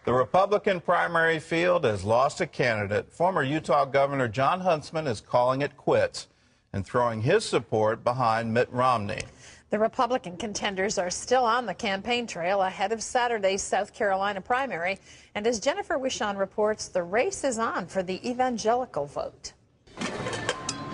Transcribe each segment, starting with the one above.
The Republican primary field has lost a candidate. Former Utah Governor John Huntsman is calling it quits and throwing his support behind Mitt Romney. The Republican contenders are still on the campaign trail ahead of Saturday's South Carolina primary. And as Jennifer Wishon reports, the race is on for the evangelical vote.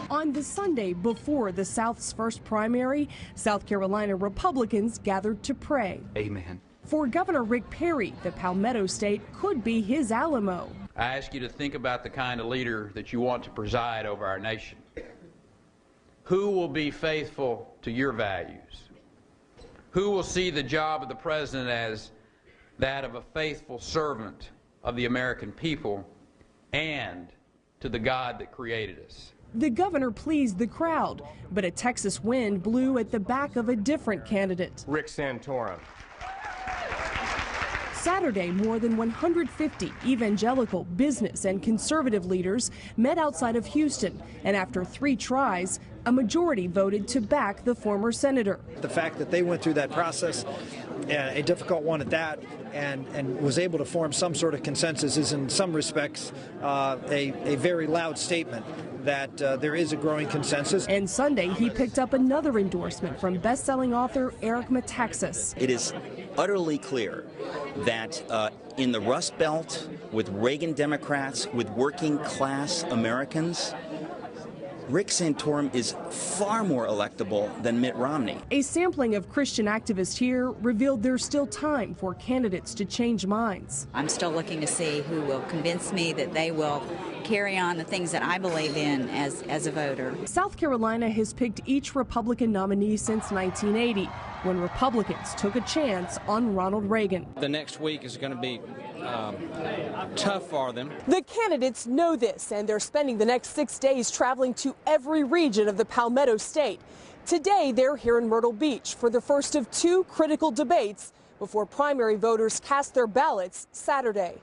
On the Sunday before the South's first primary, South Carolina Republicans gathered to pray. Amen. For Governor Rick Perry, the Palmetto State could be his Alamo. I ask you to think about the kind of leader that you want to preside over our nation. Who will be faithful to your values? Who will see the job of the president as that of a faithful servant of the American people and to the God that created us? The governor pleased the crowd, but a Texas wind blew at the back of a different candidate. Rick Santorum. Saturday, more than 150 evangelical, business, and conservative leaders met outside of Houston, and after 3 tries, a majority voted to back the former senator. The fact that they went through that process, a difficult one at that, and was able to form some sort of consensus is in some respects a very loud statement that there is a growing consensus. And Sunday, he picked up another endorsement from best-selling author Eric Metaxas. It is utterly clear that in the Rust Belt, with Reagan Democrats, with working-class Americans, Rick Santorum is far more electable than Mitt Romney. A sampling of Christian activists here revealed there's still time for candidates to change minds. I'm still looking to see who will convince me that they will carry on the things that I believe in as a voter. South Carolina has picked each Republican nominee since 1980, when Republicans took a chance on Ronald Reagan. The next week is going to be tough for them. The candidates know this, and they're spending the next 6 days traveling to every region of the Palmetto State. Today, they're here in Myrtle Beach for the first of 2 critical debates before primary voters cast their ballots Saturday.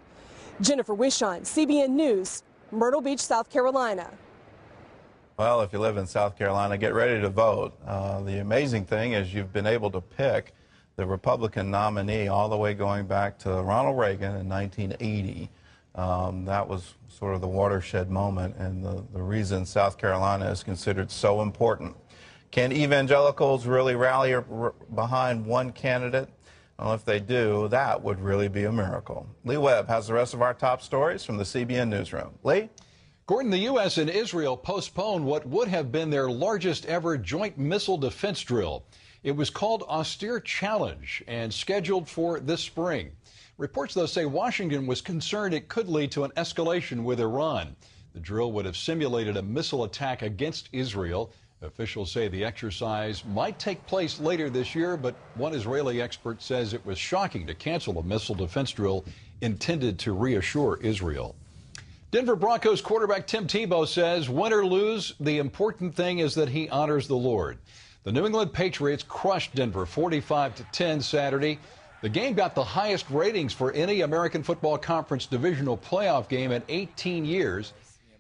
Jennifer Wishon, CBN News, Myrtle Beach, South Carolina. Well, if you live in South Carolina, get ready to vote. The amazing thing is you've been able to pick the Republican nominee all the way going back to Ronald Reagan in 1980. That was sort of the watershed moment and the reason South Carolina is considered so important. Can evangelicals really rally behind one candidate? Well, if they do, that would really be a miracle. Lee Webb has the rest of our top stories from the CBN Newsroom. Lee? Gordon, the U.S. and Israel postponed what would have been their largest ever joint missile defense drill. It was called Austere Challenge and scheduled for this spring. Reports, though, say Washington was concerned it could lead to an escalation with Iran. The drill would have simulated a missile attack against Israel. Officials say the exercise might take place later this year, but one Israeli expert says it was shocking to cancel a missile defense drill intended to reassure Israel. Denver Broncos quarterback Tim Tebow says, win or lose, the important thing is that he honors the Lord. The New England Patriots crushed Denver 45-10 Saturday. The game got the highest ratings for any American Football Conference divisional playoff game in 18 years.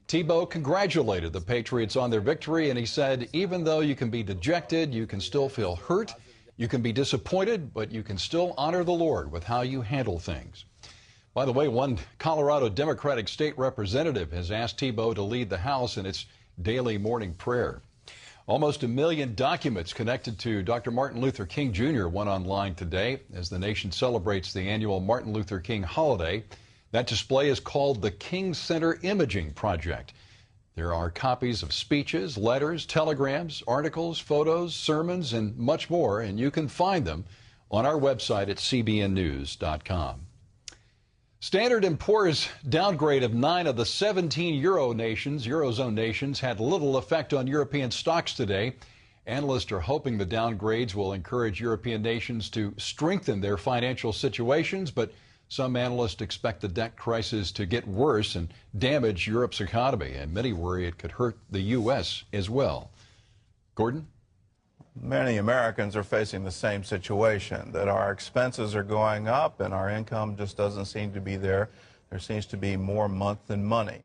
Tebow congratulated the Patriots on their victory, and he said, even though you can be dejected, you can still feel hurt, you can be disappointed, but you can still honor the Lord with how you handle things. By the way, one Colorado Democratic state representative has asked Tebow to lead the House in its daily morning prayer. Almost 1 million documents connected to Dr. Martin Luther King Jr. went online today as the nation celebrates the annual Martin Luther King holiday. That display is called the King Center Imaging Project. There are copies of speeches, letters, telegrams, articles, photos, sermons, and much more, and you can find them on our website at cbnnews.com. Standard & Poor's downgrade of 9 of the 17 Eurozone nations had little effect on European stocks today. Analysts are hoping the downgrades will encourage European nations to strengthen their financial situations, but some analysts expect the debt crisis to get worse and damage Europe's economy, and many worry it could hurt the U.S. as well. Gordon? Many Americans are facing the same situation, that our expenses are going up and our income just doesn't seem to be there. There seems to be more month than money.